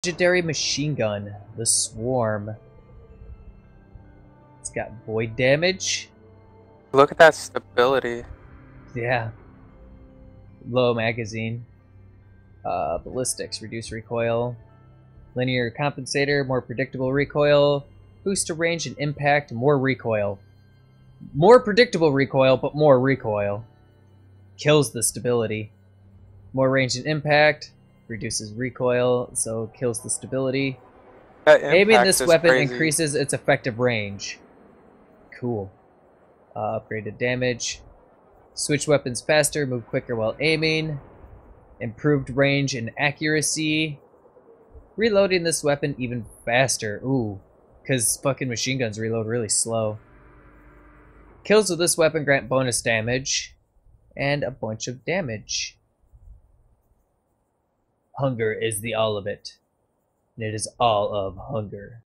Legendary machine gun, the Swarm. It's got void damage. Look at that stability. Yeah. Low magazine. Ballistics, reduce recoil. Linear compensator, more predictable recoil. Boost to range and impact, more recoil. More predictable recoil, but more recoil. Kills the stability. More range and impact. Reduces recoil, so kills the stability. Aiming this weapon increases its effective range. Cool. Upgraded damage. Switch weapons faster, move quicker while aiming. Improved range and accuracy. Reloading this weapon even faster. Ooh, because fucking machine guns reload really slow. Kills with this weapon grant bonus damage. And a bunch of damage. Hunger is the all of it. And it is all of hunger.